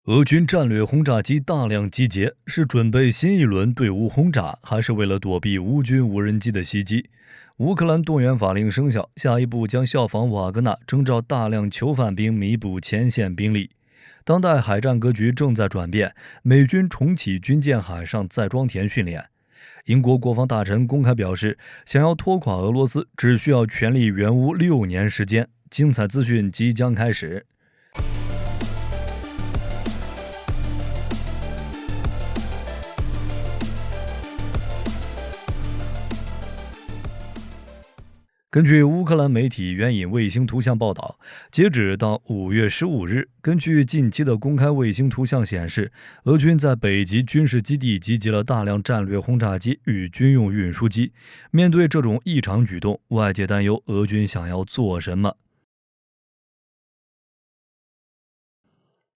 俄军战略轰炸机大量集结，是准备新一轮对乌轰炸，还是为了躲避乌军无人机的袭击？乌克兰动员法令生效，下一步将效仿瓦格纳征召大量囚犯兵弥补前线兵力。当代海战格局正在转变，美军重启军舰海上再装填训练。英国国防大臣公开表示，想要拖垮俄罗斯，只需要全力援乌6年时间。精彩资讯即将开始。根据乌克兰媒体援引卫星图像报道，截止到5月15日，根据近期的公开卫星图像显示，俄军在北极军事基地集结了大量战略轰炸机与军用运输机。面对这种异常举动，外界担忧俄军想要做什么。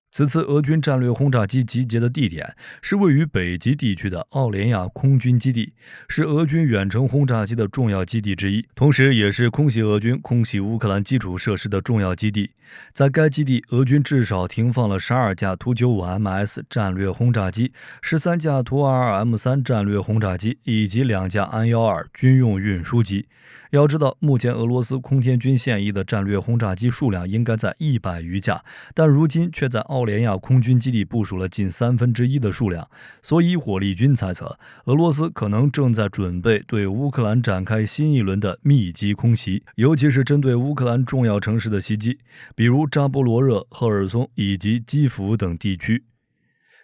此次俄军战略轰炸机集结的地点是位于北极地区的奥连亚空军基地，是俄军远程轰炸机的重要基地之一，同时也是空袭俄军空袭乌克兰基础设施的重要基地。在该基地，俄军至少停放了12架图 95MS 战略轰炸机、13架图 22M3 战略轰炸机以及2架安12军用运输机。要知道，目前俄罗斯空天军现役的战略轰炸机数量应该在100余架，但如今却在奥连亚空军基地部署了近1/3的数量，所以火力军猜测，俄罗斯可能正在准备对乌克兰展开新一轮的密集空袭，尤其是针对乌克兰重要城市的袭击，比如扎波罗热、赫尔松以及基辅等地区。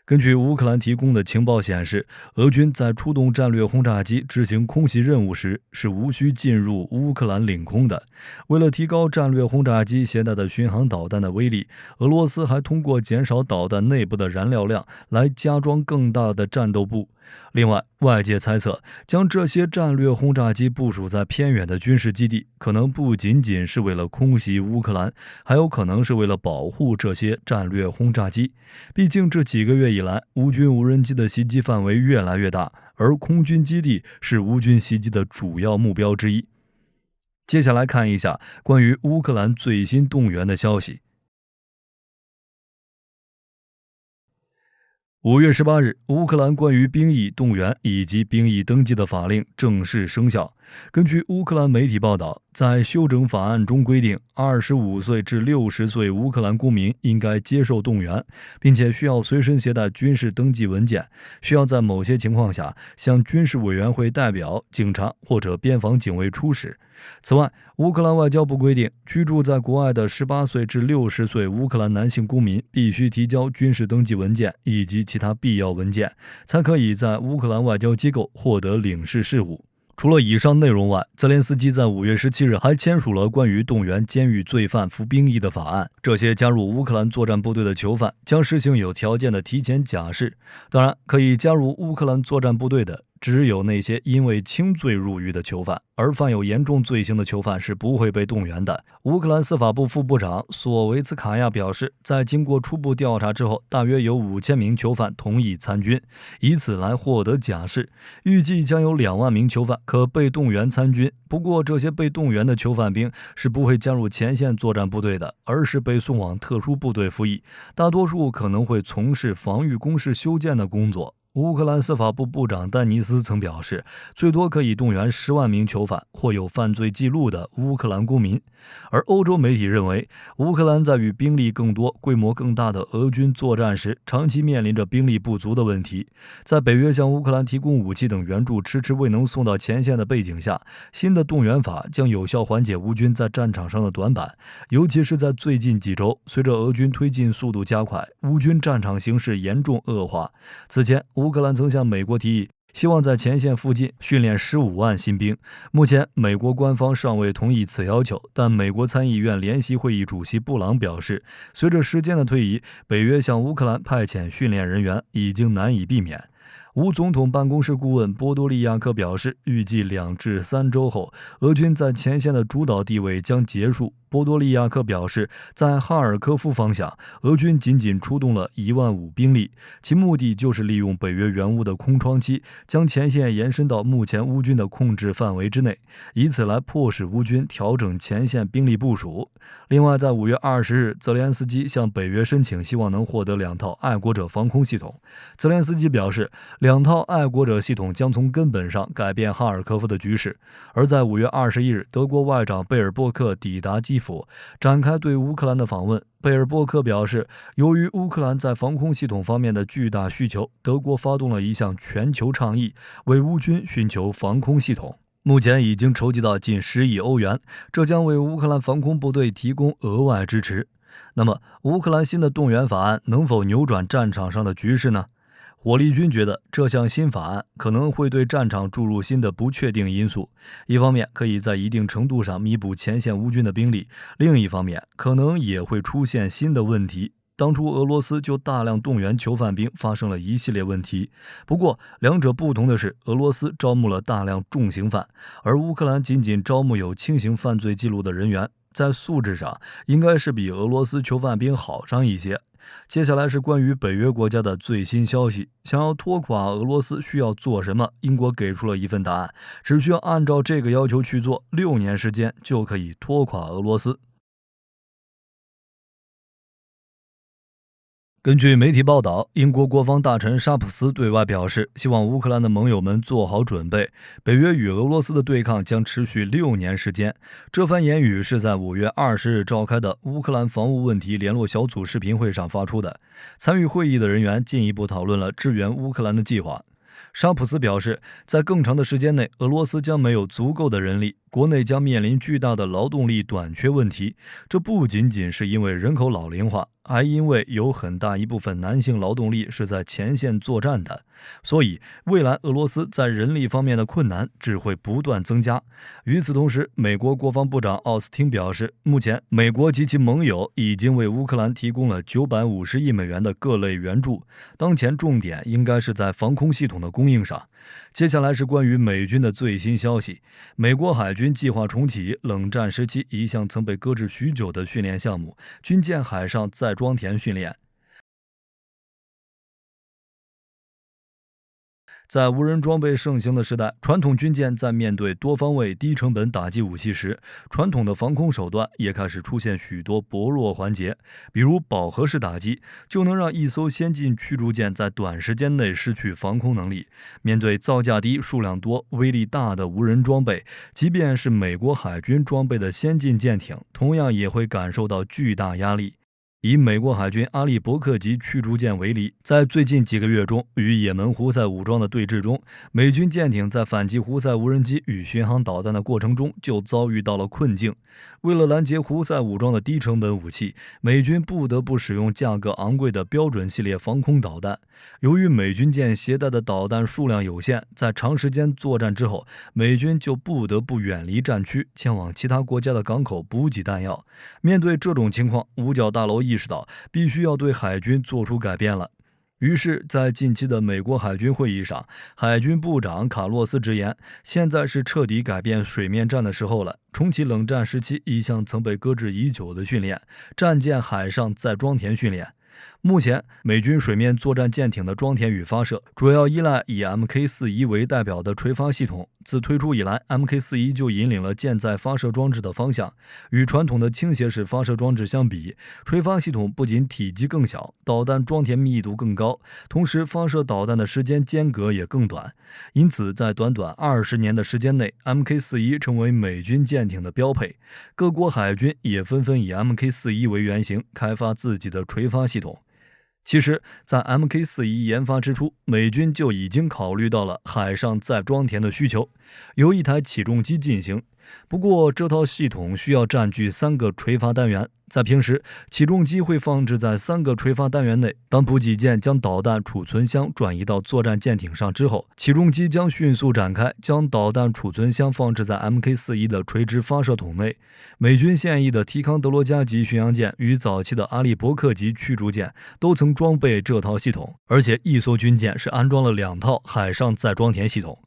根据乌克兰提供的情报显示，俄军在出动战略轰炸机执行空袭任务时是无需进入乌克兰领空的。为了提高战略轰炸机携带的巡航导弹的威力，俄罗斯还通过减少导弹内部的燃料量来加装更大的战斗部。另外，外界猜测，将这些战略轰炸机部署在偏远的军事基地，可能不仅仅是为了空袭乌克兰，还有可能是为了保护这些战略轰炸机。毕竟这几个月以来，乌军无人机的袭击范围越来越大，而空军基地是乌军袭击的主要目标之一。接下来看一下关于乌克兰最新动员的消息。5月18日，乌克兰关于兵役动员以及兵役登记的法令正式生效。根据乌克兰媒体报道，在修整法案中规定，25岁至60岁乌克兰公民应该接受动员，并且需要随身携带军事登记文件，需要在某些情况下向军事委员会代表、警察或者边防警卫出示。此外，乌克兰外交部规定，居住在国外的18岁至60岁乌克兰男性公民必须提交军事登记文件以及其他必要文件，才可以在乌克兰外交机构获得领事事务。除了以上内容外，泽连斯基在5月17日还签署了关于动员监狱罪犯服兵役的法案。这些加入乌克兰作战部队的囚犯将实行有条件的提前假释。当然，可以加入乌克兰作战部队的只有那些因为轻罪入狱的囚犯，而犯有严重罪行的囚犯是不会被动员的。乌克兰司法部副部长索维茨卡亚表示，在经过初步调查之后，大约有5000名囚犯同意参军，以此来获得假释。预计将有2万名囚犯可被动员参军。不过，这些被动员的囚犯兵是不会加入前线作战部队的，而是被送往特殊部队服役，大多数可能会从事防御工事修建的工作。乌克兰司法部部长丹尼斯曾表示，最多可以动员10万名囚犯或有犯罪记录的乌克兰公民。而欧洲媒体认为，乌克兰在与兵力更多、规模更大的俄军作战时，长期面临着兵力不足的问题。在北约向乌克兰提供武器等援助迟迟未能送到前线的背景下，新的动员法将有效缓解乌军在战场上的短板，尤其是在最近几周，随着俄军推进速度加快，乌军战场形势严重恶化。此前，乌克兰曾向美国提议，希望在前线附近训练15万新兵。目前，美国官方尚未同意此要求，但美国参议院联席会议主席布朗表示，随着时间的推移，北约向乌克兰派遣训练人员已经难以避免。乌总统办公室顾问波多利亚克表示，预计2至3周后，俄军在前线的主导地位将结束，波多利亚克表示，在哈尔科夫方向，俄军仅仅出动了15000兵力，其目的就是利用北约援乌的空窗期，将前线延伸到目前乌军的控制范围之内，以此来迫使乌军调整前线兵力部署。另外，在5月20日，泽连斯基向北约申请，希望能获得2套爱国者防空系统。泽连斯基表示，2套爱国者系统将从根本上改变哈尔科夫的局势。而在5月21日，德国外长贝尔伯克抵达基辅，展开对乌克兰的访问。贝尔伯克表示，由于乌克兰在防空系统方面的巨大需求，德国发动了一项全球倡议，为乌军寻求防空系统。目前已经筹集到近10亿欧元，这将为乌克兰防空部队提供额外支持。那么，乌克兰新的动员法案能否扭转战场上的局势呢？火力军觉得这项新法案可能会对战场注入新的不确定因素，一方面可以在一定程度上弥补前线乌军的兵力，另一方面可能也会出现新的问题。当初俄罗斯就大量动员囚犯兵发生了一系列问题，不过两者不同的是，俄罗斯招募了大量重刑犯，而乌克兰仅仅招募有轻型犯罪记录的人员，在素质上应该是比俄罗斯囚犯兵好上一些。接下来是关于北约国家的最新消息，想要拖垮俄罗斯需要做什么？英国给出了一份答案，只需要按照这个要求去做，6年时间就可以拖垮俄罗斯。根据媒体报道，英国国防大臣沙普斯对外表示，希望乌克兰的盟友们做好准备，北约与俄罗斯的对抗将持续6年时间。这番言语是在5月20日召开的乌克兰防务问题联络小组视频会上发出的。参与会议的人员进一步讨论了支援乌克兰的计划。沙普斯表示，在更长的时间内，俄罗斯将没有足够的人力，国内将面临巨大的劳动力短缺问题。这不仅仅是因为人口老龄化，还因为有很大一部分男性劳动力是在前线作战的，所以未来俄罗斯在人力方面的困难只会不断增加。与此同时，美国国防部长奥斯汀表示，目前美国及其盟友已经为乌克兰提供了950亿美元的各类援助，当前重点应该是在防空系统的供应上。接下来是关于美军的最新消息，美国海军计划重启冷战时期一项曾被搁置许久的训练项目——军舰海上载装填训练。在无人装备盛行的时代，传统军舰在面对多方位低成本打击武器时，传统的防空手段也开始出现许多薄弱环节，比如饱和式打击就能让一艘先进驱逐舰在短时间内失去防空能力。面对造价低、数量多、威力大的无人装备，即便是美国海军装备的先进舰艇，同样也会感受到巨大压力。以美国海军阿利伯克级驱逐舰为例，在最近几个月中，与也门胡塞武装的对峙中，美军舰艇在反击胡塞无人机与巡航导弹的过程中就遭遇到了困境。为了拦截胡塞武装的低成本武器，美军不得不使用价格昂贵的标准系列防空导弹。由于美军舰携带的导弹数量有限，在长时间作战之后，美军就不得不远离战区，前往其他国家的港口补给弹药。面对这种情况，五角大楼意识到必须要对海军做出改变了。于是，在近期的美国海军会议上，海军部长卡洛斯直言，现在是彻底改变水面战的时候了，重启冷战时期一项曾被搁置已久的训练——战舰海上载装填训练。目前，美军水面作战舰艇的装填与发射主要依赖以 Mk41 为代表的垂发系统。自推出以来， Mk41 就引领了舰载发射装置的方向。与传统的倾斜式发射装置相比，垂发系统不仅体积更小，导弹装填密度更高，同时发射导弹的时间间隔也更短。因此，在短短20年的时间内， Mk41 成为美军舰艇的标配。各国海军也纷纷以 Mk41 为原型，开发自己的垂发系统。其实，在 Mk41 研发之初，美军就已经考虑到了海上载装填的需求，由一台起重机进行。不过，这套系统需要占据3个垂发单元，在平时，起重机会放置在3个垂发单元内。当补给舰将导弹储存箱转移到作战舰艇上之后，起重机将迅速展开，将导弹储存箱放置在 Mk41 的垂直发射筒内。美军现役的提康德罗加级巡洋舰与早期的阿利伯克级驱逐舰都曾装备这套系统，而且一艘军舰是安装了2套海上载装填系统。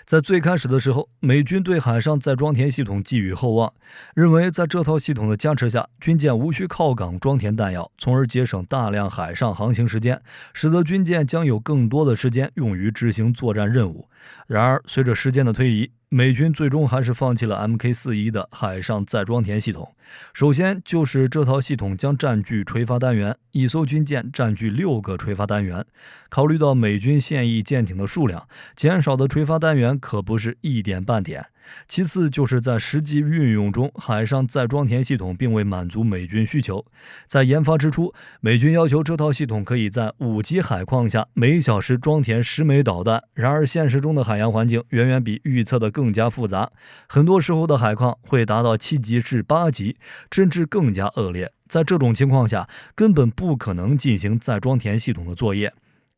在最开始的时候，美军对海上载装填系统寄予厚望，认为在这套系统的加持下，军舰无需靠港装填弹药，从而节省大量海上航行时间，使得军舰将有更多的时间用于执行作战任务。然而，随着时间的推移，美军最终还是放弃了 Mk41的海上载装填系统。首先就是这套系统将占据垂发单元，一艘军舰占据6个垂发单元。考虑到美军现役舰艇的数量，减少的垂发单元可不是一点半点。其次就是在实际运用中，海上载装填系统并未满足美军需求。在研发之初，美军要求这套系统可以在5级海况下每小时装填10枚导弹，然而现实中的海洋环境远远比预测的更加复杂，很多时候的海况会达到7级至8级，甚至更加恶劣。在这种情况下，根本不可能进行载装填系统的作业。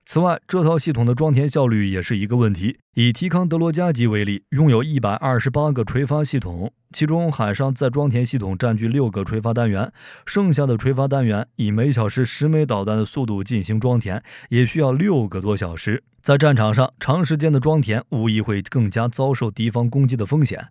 此外，这套系统的装填效率也是一个问题。以提康德罗加级为例，拥有128个垂发系统，其中海上载装填系统占据6个垂发单元，剩下的垂发单元以每小时10枚导弹的速度进行装填，也需要6个多小时。在战场上，长时间的装填无疑会更加遭受敌方攻击的风险。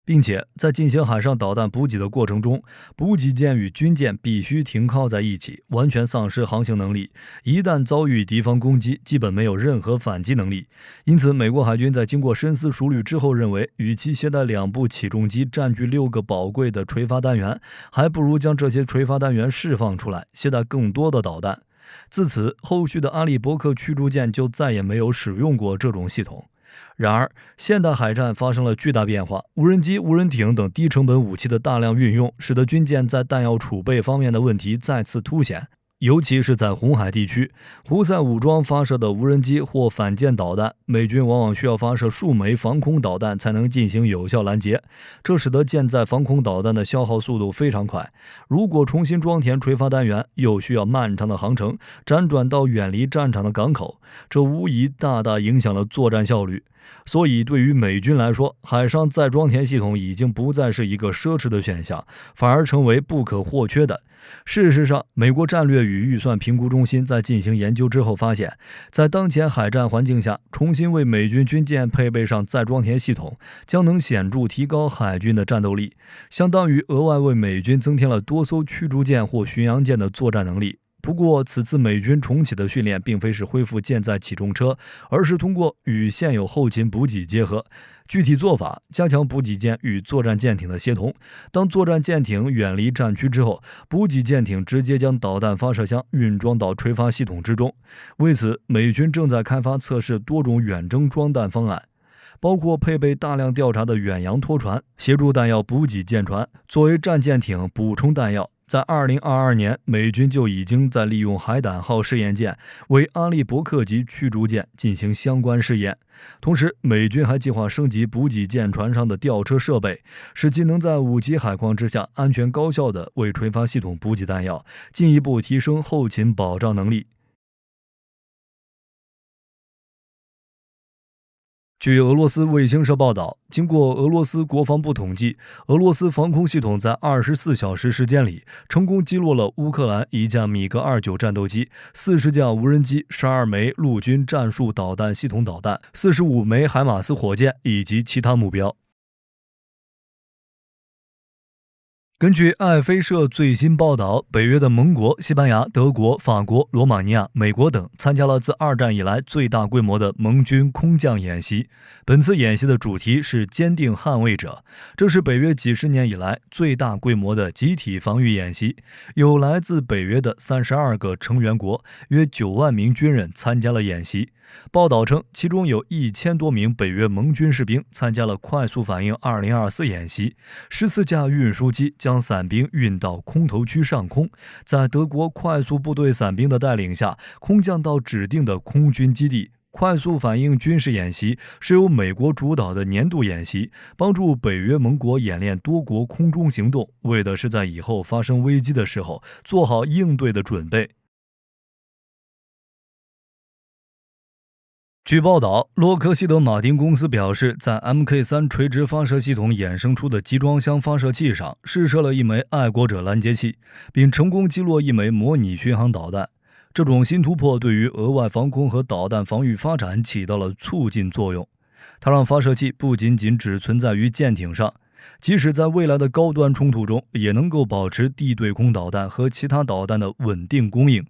并且在进行海上导弹补给的过程中，补给舰与军舰必须停靠在一起，完全丧失航行能力。一旦遭遇敌方攻击，基本没有任何反击能力。因此，美国海军在经过深思熟虑之后认为，与其携带2部起重机占据6个宝贵的垂发单元，还不如将这些垂发单元释放出来，携带更多的导弹。自此，后续的阿利伯克驱逐舰就再也没有使用过这种系统。然而，现代海战发生了巨大变化，无人机、无人艇等低成本武器的大量运用，使得军舰在弹药储备方面的问题再次凸显。尤其是在红海地区，胡塞武装发射的无人机或反舰导弹，美军往往需要发射数枚防空导弹才能进行有效拦截，这使得舰载防空导弹的消耗速度非常快。如果重新装填垂发单元，又需要漫长的航程，辗转到远离战场的港口，这无疑大大影响了作战效率。所以，对于美军来说，海上载装填系统已经不再是一个奢侈的选项，反而成为不可或缺的。事实上，美国战略与预算评估中心在进行研究之后发现，在当前海战环境下，重新为美军军舰配备上载装填系统，将能显著提高海军的战斗力，相当于额外为美军增添了多艘驱逐舰或巡洋舰的作战能力。不过，此次美军重启的训练并非是恢复舰载起重车，而是通过与现有后勤补给结合。具体做法：加强补给舰与作战舰艇的协同。当作战舰艇远离战区之后，补给舰艇直接将导弹发射箱运装到垂发系统之中。为此，美军正在开发测试多种远征装弹方案，包括配备大量调查的远洋拖船，协助弹药补给舰船，作为战舰艇补充弹药。在2022年，美军就已经在利用海胆号试验舰为阿利伯克级驱逐舰进行相关试验。同时，美军还计划升级补给舰船上的吊车设备，使其能在5级海况之下安全高效地为垂发系统补给弹药，进一步提升后勤保障能力。据俄罗斯卫星社报道，经过俄罗斯国防部统计，俄罗斯防空系统在24小时时间里成功击落了乌克兰1架米格29战斗机、40架无人机、12枚陆军战术导弹系统导弹、45枚海马斯火箭以及其他目标。根据爱飞社最新报道，北约的盟国西班牙、德国、法国、罗马尼亚、美国等参加了自二战以来最大规模的盟军空降演习。本次演习的主题是坚定捍卫者，这是北约几十年以来最大规模的集体防御演习。有来自北约的32个成员国，约9万名军人参加了演习。报道称，其中有1000多名北约盟军士兵参加了快速反应2024演习，14架运输机将伞兵运到空投区上空，在德国快速部队伞兵的带领下，空降到指定的空军基地。快速反应军事演习是由美国主导的年度演习，帮助北约盟国演练多国空中行动，为的是在以后发生危机的时候做好应对的准备。据报道，洛克希德马丁公司表示，在 Mk3 垂直发射系统衍生出的集装箱发射器上试射了一枚爱国者拦截器，并成功击落一枚模拟巡航导弹。这种新突破对于额外防空和导弹防御发展起到了促进作用。它让发射器不仅仅只存在于舰艇上，即使在未来的高端冲突中，也能够保持地对空导弹和其他导弹的稳定供应。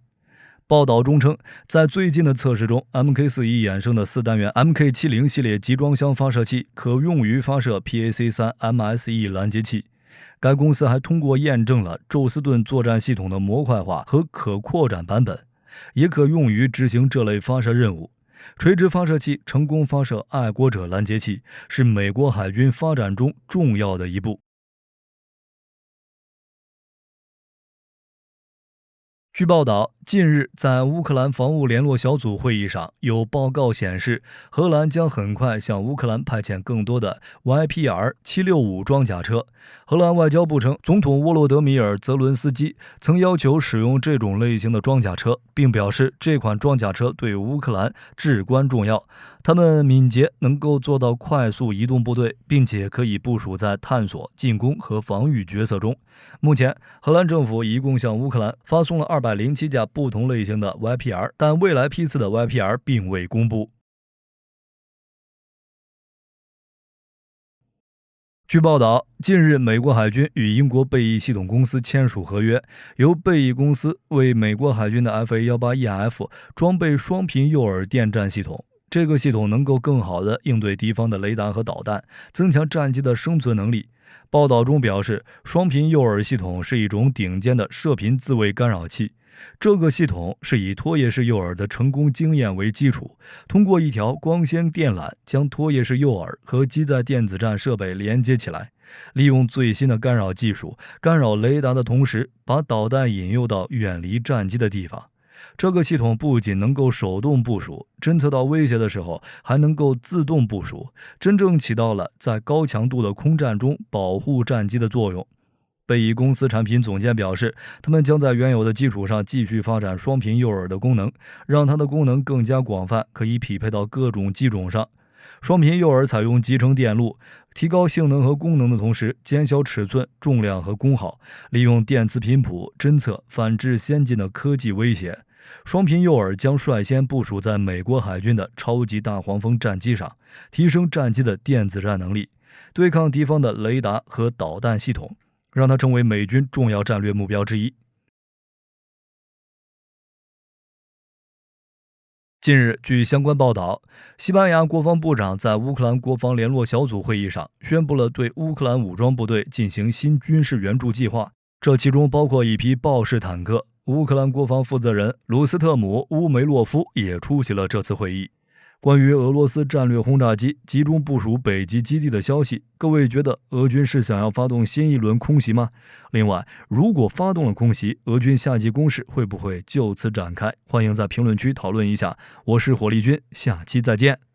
报道中称，在最近的测试中 ，MK41 衍生的4单元 MK70 系列集装箱发射器可用于发射 PAC-3 MSE 拦截器。该公司还通过验证了宙斯盾作战系统的模块化和可扩展版本，也可用于执行这类发射任务。垂直发射器成功发射爱国者拦截器，是美国海军发展中重要的一步。据报道，近日在乌克兰防务联络小组会议上，有报告显示，荷兰将很快向乌克兰派遣更多的 YPR-765 装甲车。荷兰外交部称，总统沃洛德米尔·泽伦斯基曾要求使用这种类型的装甲车，并表示这款装甲车对乌克兰至关重要。它们敏捷，能够做到快速移动部队，并且可以部署在探索、进攻和防御角色中。目前，荷兰政府一共向乌克兰发送了207架不同类型的 YPR， 但未来批次的 YPR 并未公布。据报道，近日美国海军与英国贝翼系统公司签署合约，由贝翼公司为美国海军的 FA-18EF 装备双频诱饵电战系统。这个系统能够更好地应对敌方的雷达和导弹，增强战机的生存能力。报道中表示，双频诱饵系统是一种顶尖的射频自卫干扰器。这个系统是以拖曳式诱饵的成功经验为基础，通过一条光纤电缆将拖曳式诱饵和机载电子战设备连接起来，利用最新的干扰技术干扰雷达的同时，把导弹引诱到远离战机的地方。这个系统不仅能够手动部署，侦测到威胁的时候还能够自动部署，真正起到了在高强度的空战中保护战机的作用。贝翼公司产品总监表示，他们将在原有的基础上继续发展双频诱饵的功能，让它的功能更加广泛，可以匹配到各种机种上。双频诱饵采用集成电路，提高性能和功能的同时，减小尺寸、重量和功耗，利用电磁频谱侦测反制先进的科技威胁。双频诱饵将率先部署在美国海军的超级大黄蜂战机上，提升战机的电子战能力，对抗敌方的雷达和导弹系统，让它成为美军重要战略目标之一。近日，据相关报道，西班牙国防部长在乌克兰国防联络小组会议上宣布了对乌克兰武装部队进行新军事援助计划，这其中包括一批豹式坦克。乌克兰国防负责人卢斯特姆·乌梅洛夫也出席了这次会议。关于俄罗斯战略轰炸机集中部署北极基地的消息，各位觉得俄军是想要发动新一轮空袭吗？另外，如果发动了空袭，俄军夏季攻势会不会就此展开？欢迎在评论区讨论一下。我是火力军，下期再见。